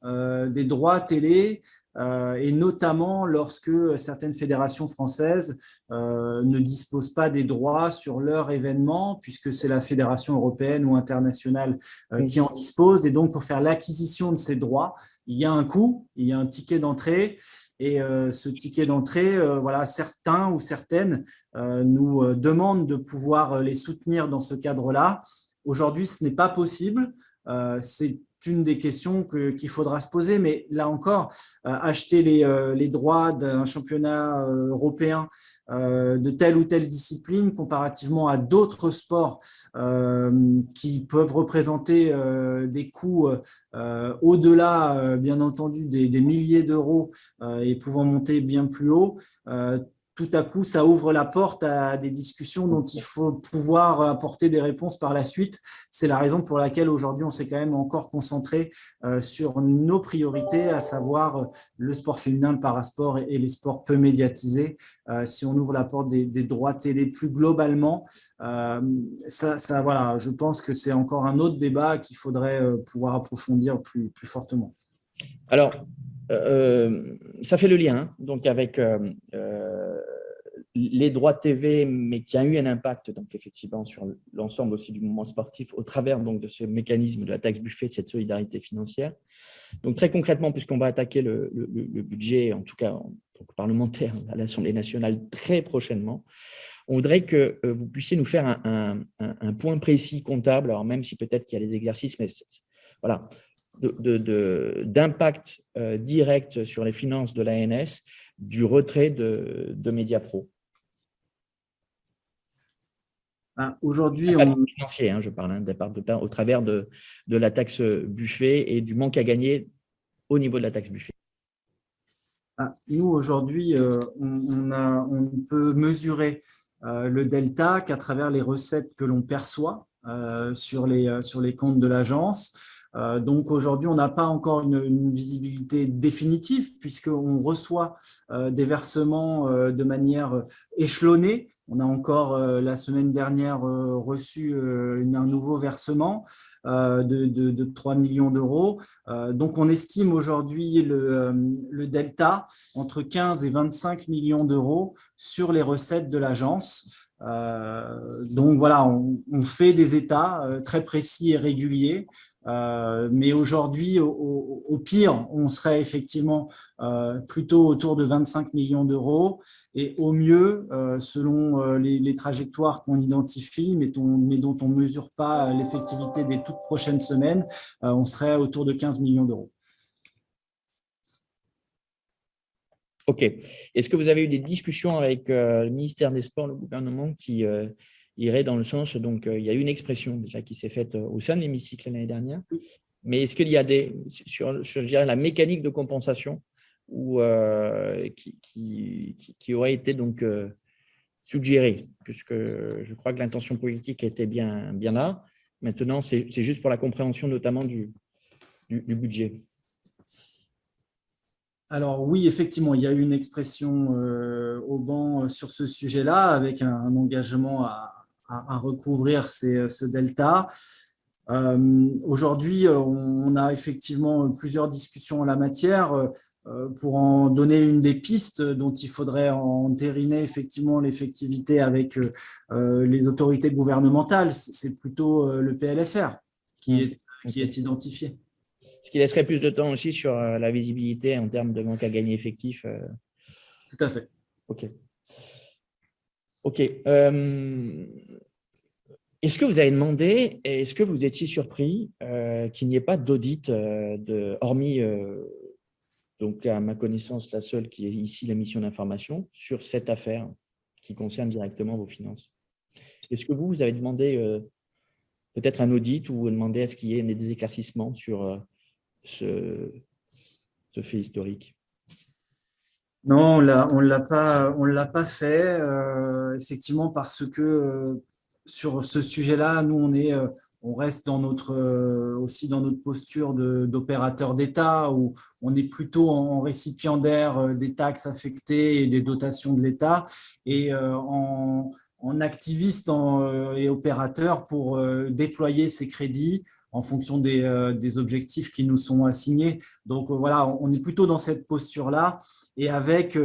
télé, et notamment lorsque certaines fédérations françaises ne disposent pas des droits sur leur événement, puisque c'est la fédération européenne ou internationale qui en dispose. Et donc, pour faire l'acquisition de ces droits, il y a un coût, il y a un ticket d'entrée. Et ce ticket d'entrée, voilà, certains ou certaines nous demandent de pouvoir les soutenir dans ce cadre-là. Aujourd'hui, ce n'est pas possible. C'est une des questions qu'il faudra se poser. Mais là encore, acheter les droits d'un championnat européen de telle ou telle discipline comparativement à d'autres sports qui peuvent représenter des coûts au-delà, bien entendu, des milliers d'euros et pouvant monter bien plus haut, tout à coup, ça ouvre la porte à des discussions dont il faut pouvoir apporter des réponses par la suite. C'est la raison pour laquelle aujourd'hui, on s'est quand même encore concentré sur nos priorités, à savoir le sport féminin, le parasport et les sports peu médiatisés. Si on ouvre la porte des droits télé plus globalement, voilà, je pense que c'est encore un autre débat qu'il faudrait pouvoir approfondir plus fortement. Alors, ça fait le lien donc avec les droits TV, mais qui a eu un impact donc effectivement sur l'ensemble aussi du mouvement sportif au travers donc de ce mécanisme de la taxe Buffet, de cette solidarité financière. Donc très concrètement, puisqu'on va attaquer le budget, en tout cas en tant que parlementaire à l'Assemblée nationale très prochainement, on voudrait que vous puissiez nous faire un point précis comptable, alors même si peut-être qu'il y a des exercices, mais voilà, d'impact direct sur les finances de l'ANS du retrait de Mediapro. Aujourd'hui, financier, je parle au travers de la taxe Buffet et du manque à gagner au niveau de la taxe Buffet. Nous, aujourd'hui, on peut mesurer le delta qu'à travers les recettes que l'on perçoit sur les comptes de l'agence. Donc aujourd'hui, on n'a pas encore une visibilité définitive puisqu'on reçoit des versements de manière échelonnée. On a encore la semaine dernière reçu un nouveau versement de 3 millions d'euros. Donc on estime aujourd'hui le delta entre 15 et 25 millions d'euros sur les recettes de l'agence. Donc voilà, on fait des états très précis et réguliers. Mais aujourd'hui, au pire, on serait effectivement plutôt autour de 25 millions d'euros et au mieux, selon les trajectoires qu'on identifie, mais dont on ne mesure pas l'effectivité des toutes prochaines semaines, on serait autour de 15 millions d'euros. OK. Est-ce que vous avez eu des discussions avec le ministère des Sports, le gouvernement, qui irait dans le sens, donc il y a eu une expression déjà qui s'est faite au sein de l'hémicycle l'année dernière, mais est-ce qu'il y a sur je dirais, la mécanique de compensation qui aurait été donc suggérée, puisque je crois que l'intention politique était bien là. Maintenant, c'est juste pour la compréhension notamment du budget. Alors oui, effectivement, il y a eu une expression au banc sur ce sujet-là, avec un engagement à recouvrir ce delta. Aujourd'hui, on a effectivement plusieurs discussions en la matière pour en donner une des pistes dont il faudrait entériner effectivement l'effectivité avec les autorités gouvernementales. C'est plutôt le PLFR qui est identifié. Ce qui laisserait plus de temps aussi sur la visibilité en termes de manque à gagner effectif. Tout à fait. OK. Est-ce que vous avez demandé, et est-ce que vous étiez surpris qu'il n'y ait pas d'audit, hormis, donc à ma connaissance, la seule qui est ici la mission d'information, sur cette affaire qui concerne directement vos finances? Est-ce que vous avez demandé peut-être un audit ou demandé à ce qu'il y ait des éclaircissements sur ce fait historique? Non, on l'a pas fait, effectivement, parce que sur ce sujet-là, nous, on reste aussi dans notre posture d'opérateur d'État, où on est plutôt en récipiendaire des taxes affectées et des dotations de l'État, et en activiste et opérateur pour déployer ces crédits en fonction des objectifs qui nous sont assignés. Donc voilà, on est plutôt dans cette posture-là, et avec,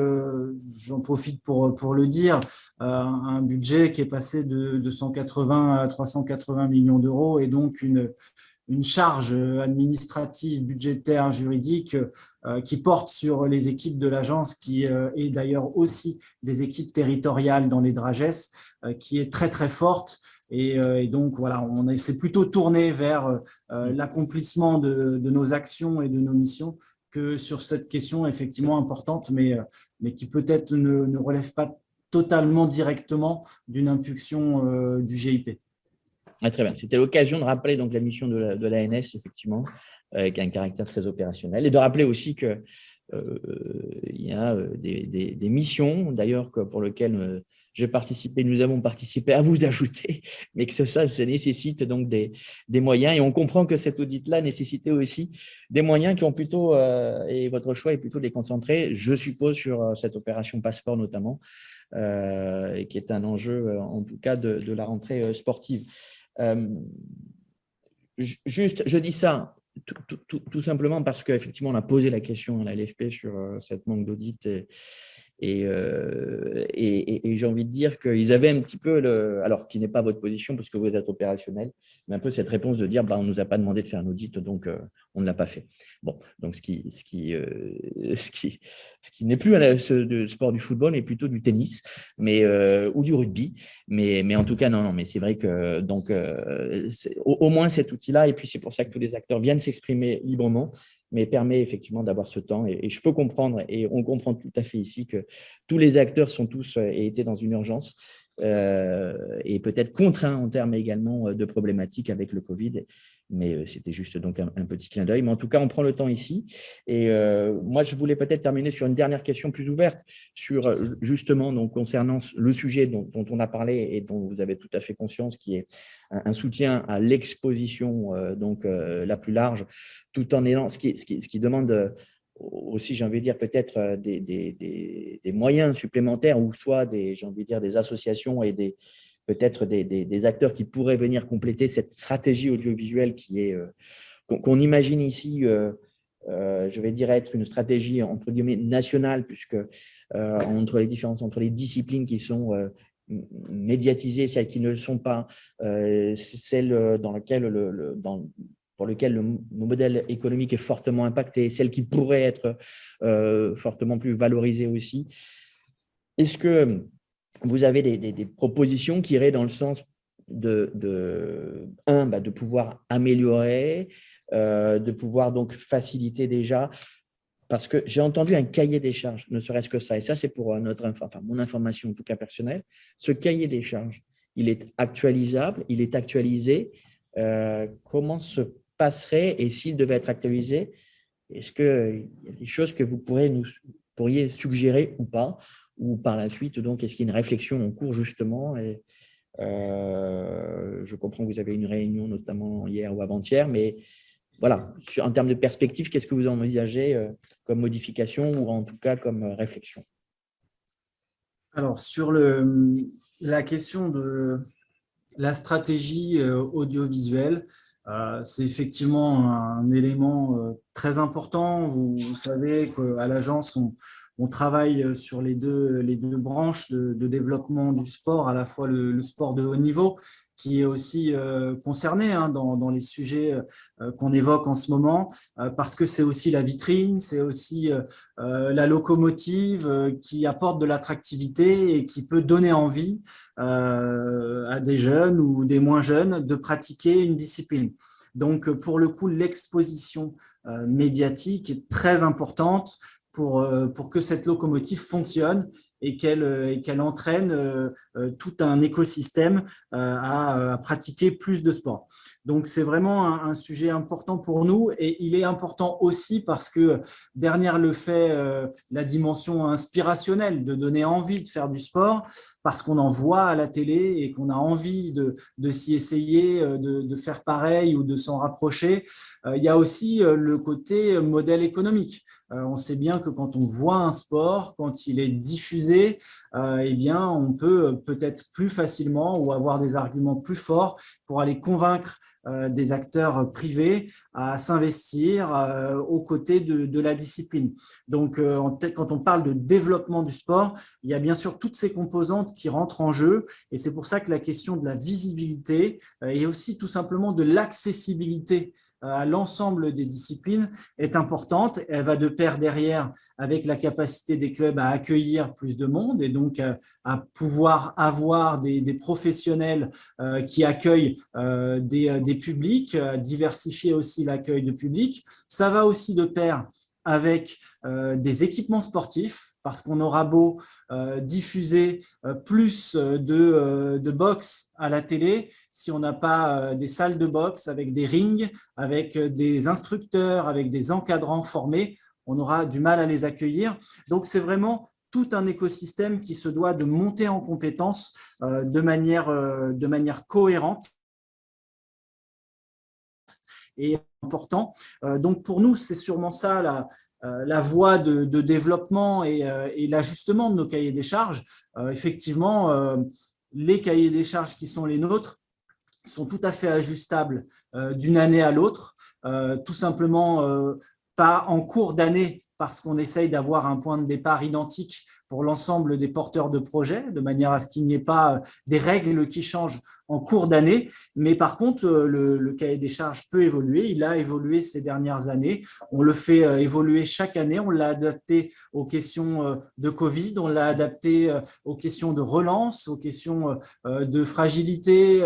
j'en profite pour le dire, un budget qui est passé de 180 à 380 millions d'euros, et donc une charge administrative, budgétaire, juridique qui porte sur les équipes de l'agence, qui est d'ailleurs aussi des équipes territoriales dans les DRAGES, qui est très très forte. Et donc voilà, on s'est plutôt tourné vers l'accomplissement de nos actions et de nos missions que sur cette question effectivement importante, mais qui peut-être ne relève pas totalement directement d'une impulsion du GIP. Ah, très bien. C'était l'occasion de rappeler donc la mission de l'ANS, effectivement, avec un caractère très opérationnel, et de rappeler aussi que il y a des missions, d'ailleurs, pour lesquelles nous avons participé à vous ajouter, mais que ça nécessite donc des moyens. Et on comprend que cet audit-là nécessitait aussi des moyens qui ont plutôt, et votre choix est plutôt de les concentrer, je suppose, sur cette opération passeport notamment, et qui est un enjeu, en tout cas, de la rentrée sportive. Juste, je dis ça tout simplement parce qu'effectivement, on a posé la question à la LFP sur cette manque d'audit et j'ai envie de dire qu'ils avaient un petit peu, alors qui n'est pas votre position parce que vous êtes opérationnel, mais un peu cette réponse de dire on ne nous a pas demandé de faire un audit, donc on ne l'a pas fait. Bon, donc ce qui n'est plus le sport du football, mais plutôt du tennis ou du rugby. Mais en tout cas, non, mais c'est vrai que donc, au moins cet outil-là, et puis c'est pour ça que tous les acteurs viennent s'exprimer librement, mais permet effectivement d'avoir ce temps. Et je peux comprendre, et on comprend tout à fait ici, que tous les acteurs sont tous et étaient dans une urgence et peut-être contraints en termes également de problématiques avec le Covid. Mais c'était juste donc un petit clin d'œil. Mais en tout cas, on prend le temps ici. Et moi, je voulais peut-être terminer sur une dernière question plus ouverte sur justement donc, concernant le sujet dont on a parlé et dont vous avez tout à fait conscience, qui est un soutien à l'exposition la plus large, tout en ayant ce qui demande aussi, j'ai envie de dire, peut-être des moyens supplémentaires ou soit j'ai envie de dire, des associations et peut-être des acteurs qui pourraient venir compléter cette stratégie audiovisuelle qu'on imagine ici, je vais dire, être une stratégie entre guillemets nationale, puisque entre les différences, entre les disciplines qui sont médiatisées, celles qui ne le sont pas, celles pour lesquelles le modèle économique est fortement impacté, celles qui pourraient être fortement plus valorisées aussi. Est-ce que vous avez des propositions qui iraient dans le sens de pouvoir améliorer, de pouvoir donc faciliter déjà, parce que j'ai entendu un cahier des charges, ne serait-ce que ça, et ça c'est pour mon information en tout cas personnelle. Ce cahier des charges, il est actualisable, il est actualisé. Comment se passerait, et s'il devait être actualisé, est-ce qu'il y a des choses que vous pourriez suggérer ou pas, ou par la suite, donc, est-ce qu'il y a une réflexion en cours justement et, je comprends que vous avez une réunion notamment hier ou avant-hier, mais voilà, en termes de perspective, qu'est-ce que vous envisagez comme modification ou en tout cas comme réflexion? Alors, sur la question de la stratégie audiovisuelle, c'est effectivement un élément très important. Vous savez qu'à l'agence, on travaille sur les deux branches de développement du sport, à la fois le sport de haut niveau, qui est aussi concerné dans les sujets qu'on évoque en ce moment, parce que c'est aussi la vitrine, c'est aussi la locomotive qui apporte de l'attractivité et qui peut donner envie à des jeunes ou des moins jeunes de pratiquer une discipline. Donc, pour le coup, l'exposition médiatique est très importante pour que cette locomotive fonctionne et qu'elle entraîne tout un écosystème à pratiquer plus de sport. Donc, c'est vraiment un sujet important pour nous et il est important aussi parce que derrière le fait, la dimension inspirationnelle de donner envie de faire du sport, parce qu'on en voit à la télé et qu'on a envie de s'y essayer, de faire pareil ou de s'en rapprocher, il y a aussi le côté modèle économique. On sait bien que quand on voit un sport, quand il est diffusé, eh bien, on peut peut-être plus facilement ou avoir des arguments plus forts pour aller convaincre des acteurs privés à s'investir aux côtés de la discipline. Donc, quand on parle de développement du sport, il y a bien sûr toutes ces composantes qui rentrent en jeu et c'est pour ça que la question de la visibilité et aussi tout simplement de l'accessibilité à l'ensemble des disciplines est importante. Elle va de pair derrière avec la capacité des clubs à accueillir plus de monde et donc à pouvoir avoir des professionnels qui accueillent des publics, diversifier aussi l'accueil de public. Ça va aussi de pair avec des équipements sportifs, parce qu'on aura beau diffuser plus de boxe à la télé, si on n'a pas des salles de boxe avec des rings, avec des instructeurs, avec des encadrants formés, on aura du mal à les accueillir. Donc, c'est vraiment tout un écosystème qui se doit de monter en compétences de manière cohérente et important. Donc, pour nous, c'est sûrement ça la voie de développement et l'ajustement de nos cahiers des charges. Effectivement, les cahiers des charges qui sont les nôtres sont tout à fait ajustables d'une année à l'autre, tout simplement pas en cours d'année parce qu'on essaye d'avoir un point de départ identique pour l'ensemble des porteurs de projets, de manière à ce qu'il n'y ait pas des règles qui changent en cours d'année. Mais par contre, le cahier des charges peut évoluer. Il a évolué ces dernières années. On le fait évoluer chaque année. On l'a adapté aux questions de Covid. On l'a adapté aux questions de relance, aux questions de fragilité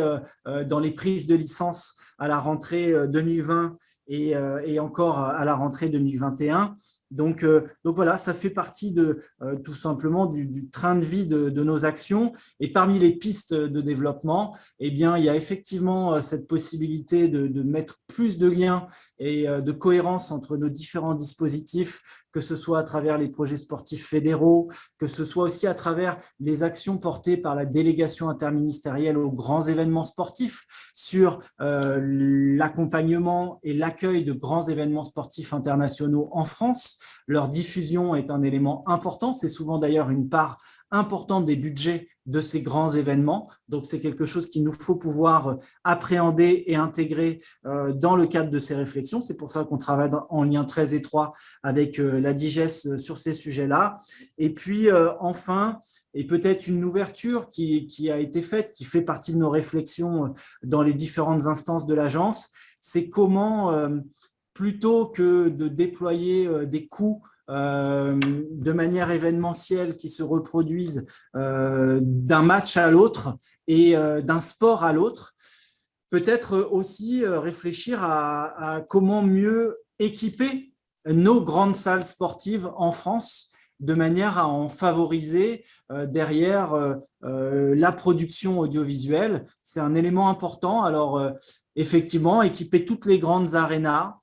dans les prises de licence à la rentrée 2020 et encore à la rentrée 2021. Donc voilà, ça fait partie tout simplement du train de vie de nos actions. Et parmi les pistes de développement, eh bien, il y a effectivement cette possibilité de mettre plus de liens et de cohérence entre nos différents dispositifs, que ce soit à travers les projets sportifs fédéraux, que ce soit aussi à travers les actions portées par la délégation interministérielle aux grands événements sportifs sur l'accompagnement et l'accueil de grands événements sportifs internationaux en France. Leur diffusion est un élément important. C'est souvent d'ailleurs une part importante des budgets de ces grands événements. Donc, c'est quelque chose qu'il nous faut pouvoir appréhender et intégrer dans le cadre de ces réflexions. C'est pour ça qu'on travaille en lien très étroit avec la DIGES sur ces sujets-là. Et puis, enfin, et peut-être une ouverture qui a été faite, qui fait partie de nos réflexions dans les différentes instances de l'agence, c'est comment plutôt que de déployer des coûts de manière événementielle qui se reproduisent d'un match à l'autre et d'un sport à l'autre, peut-être aussi réfléchir à comment mieux équiper nos grandes salles sportives en France de manière à en favoriser derrière la production audiovisuelle. C'est un élément important. Alors, effectivement, équiper toutes les grandes arénas,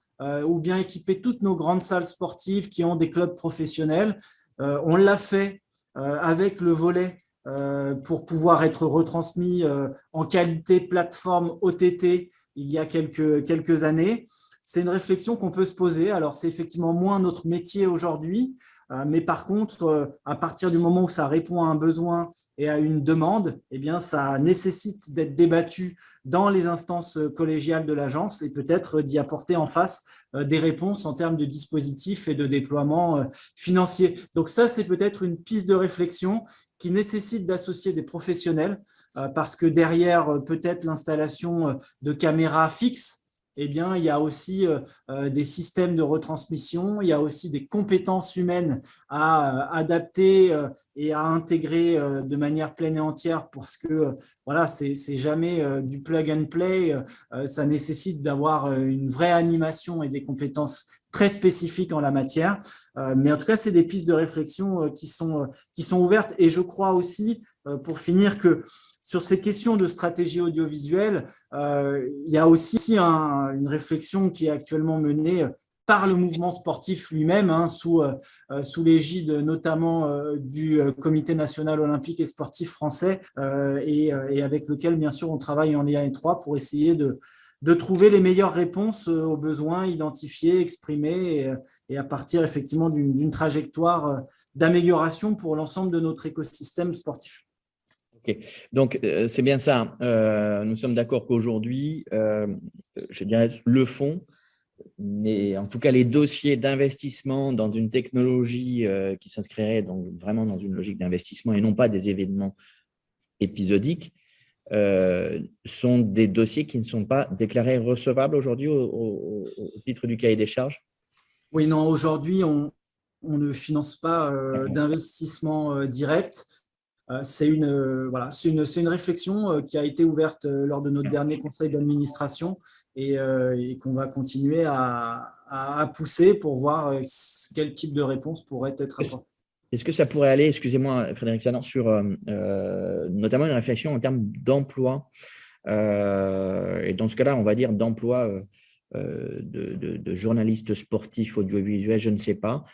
ou bien équiper toutes nos grandes salles sportives qui ont des clubs professionnels. On l'a fait avec le volet pour pouvoir être retransmis en qualité plateforme OTT il y a quelques années. C'est une réflexion qu'on peut se poser. Alors, c'est effectivement moins notre métier aujourd'hui, mais par contre, à partir du moment où ça répond à un besoin et à une demande, eh bien, ça nécessite d'être débattu dans les instances collégiales de l'agence et peut-être d'y apporter en face des réponses en termes de dispositifs et de déploiement financier. Donc ça, c'est peut-être une piste de réflexion qui nécessite d'associer des professionnels parce que derrière peut-être l'installation de caméras fixes, eh bien, il y a aussi des systèmes de retransmission, il y a aussi des compétences humaines à adapter et à intégrer de manière pleine et entière parce que voilà, c'est jamais du plug and play, ça nécessite d'avoir une vraie animation et des compétences très spécifiques en la matière. Mais en tout cas, c'est des pistes de réflexion qui sont ouvertes et je crois aussi, pour finir, que sur ces questions de stratégie audiovisuelle, il y a aussi une réflexion qui est actuellement menée par le mouvement sportif lui-même, sous l'égide notamment du Comité national olympique et sportif français, et avec lequel, bien sûr, on travaille en lien étroit pour essayer de trouver les meilleures réponses aux besoins identifiés, exprimés, et à partir effectivement d'une trajectoire d'amélioration pour l'ensemble de notre écosystème sportif. Donc, c'est bien ça. Nous sommes d'accord qu'aujourd'hui, je dirais le fonds, mais en tout cas les dossiers d'investissement dans une technologie qui s'inscrirait donc vraiment dans une logique d'investissement et non pas des événements épisodiques, sont des dossiers qui ne sont pas déclarés recevables aujourd'hui au titre du cahier des charges? Oui, non, aujourd'hui, on ne finance pas d'investissement direct. Voilà, c'est une réflexion qui a été ouverte lors de notre dernier conseil d'administration et qu'on va continuer à pousser pour voir quel type de réponse pourrait être apportée. Est-ce que ça pourrait aller, excusez-moi Frédéric Sanor, sur notamment une réflexion en termes d'emploi et dans ce cas-là, on va dire d'emploi de journalistes sportifs audiovisuels, je ne sais pas,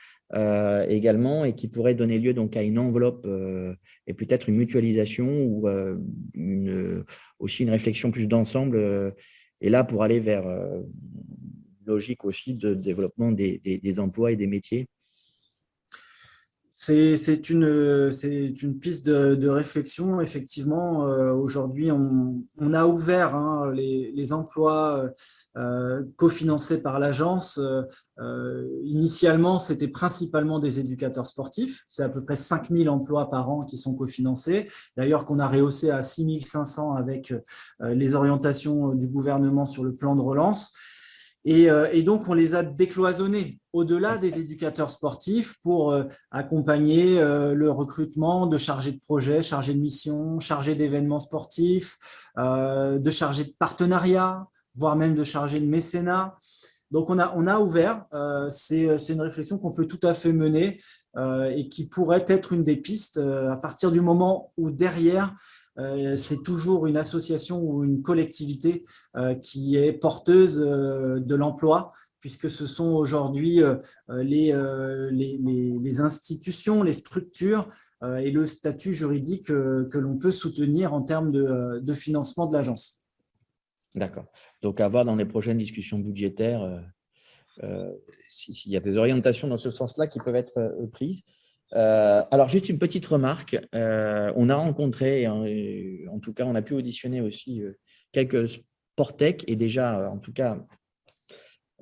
également, et qui pourrait donner lieu donc à une enveloppe et peut-être une mutualisation ou aussi une réflexion plus d'ensemble, et là pour aller vers logique aussi de développement des emplois et des métiers. C'est une piste de réflexion. Effectivement, aujourd'hui, on a ouvert les emplois cofinancés par l'agence. Initialement, c'était principalement des éducateurs sportifs. C'est à peu près 5000 emplois par an qui sont cofinancés. D'ailleurs, qu'on a rehaussé à 6500 avec les orientations du gouvernement sur le plan de relance. Et donc, on les a décloisonnés au-delà des éducateurs sportifs pour accompagner le recrutement de chargés de projet, chargés de mission, chargés d'événements sportifs, de chargés de partenariat, voire même de chargés de mécénat. Donc, on a ouvert. C'est une réflexion qu'on peut tout à fait mener et qui pourrait être une des pistes à partir du moment où derrière, c'est toujours une association ou une collectivité qui est porteuse de l'emploi, puisque ce sont aujourd'hui les institutions, les structures et le statut juridique que l'on peut soutenir en termes de financement de l'agence. D'accord. Donc, à voir dans les prochaines discussions budgétaires s'il y a des orientations dans ce sens-là qui peuvent être prises. Alors, juste une petite remarque. On a rencontré, en tout cas, on a pu auditionner aussi quelques Sportec et déjà, en tout cas,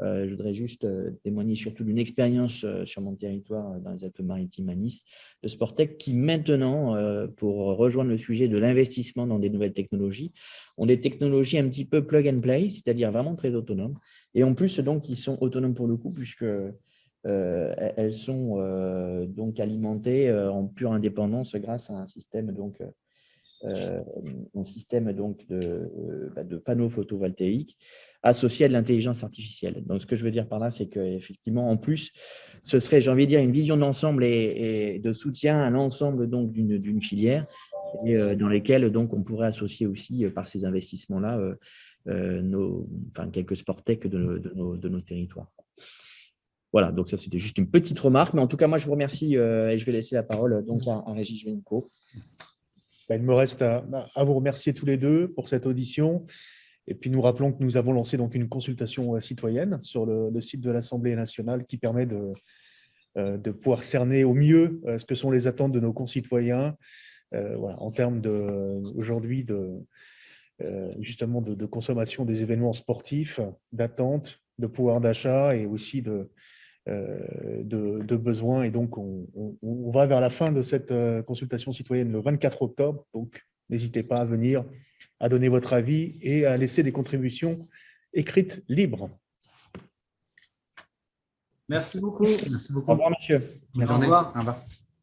je voudrais juste témoigner surtout d'une expérience sur mon territoire dans les Alpes-Maritimes à Nice, de Sportec qui maintenant, pour rejoindre le sujet de l'investissement dans des nouvelles technologies, ont des technologies un petit peu plug and play, c'est-à-dire vraiment très autonomes. Et en plus, donc, ils sont autonomes pour le coup, puisque elles sont donc alimentées en pure indépendance grâce à un système de panneaux photovoltaïques associés à de l'intelligence artificielle. Donc, ce que je veux dire par là, c'est qu'effectivement, en plus, ce serait, j'ai envie de dire, une vision d'ensemble et de soutien à l'ensemble d'une filière et dans lesquelles donc, on pourrait associer aussi par ces investissements-là quelques Sportec de nos territoires. Voilà, donc ça, c'était juste une petite remarque. Mais en tout cas, moi, je vous remercie et je vais laisser la parole donc, à Régis Juvenco. Il me reste à vous remercier tous les deux pour cette audition. Et puis, nous rappelons que nous avons lancé donc une consultation citoyenne sur le site de l'Assemblée nationale qui permet de pouvoir cerner au mieux ce que sont les attentes de nos concitoyens en termes aujourd'hui justement de consommation des événements sportifs, d'attente, de pouvoir d'achat et aussi de besoins. Et donc, on va vers la fin de cette consultation citoyenne le 24 octobre. Donc, n'hésitez pas à venir, à donner votre avis et à laisser des contributions écrites libres. Merci beaucoup. Merci beaucoup. Au revoir, monsieur. Bonne journée. Au revoir.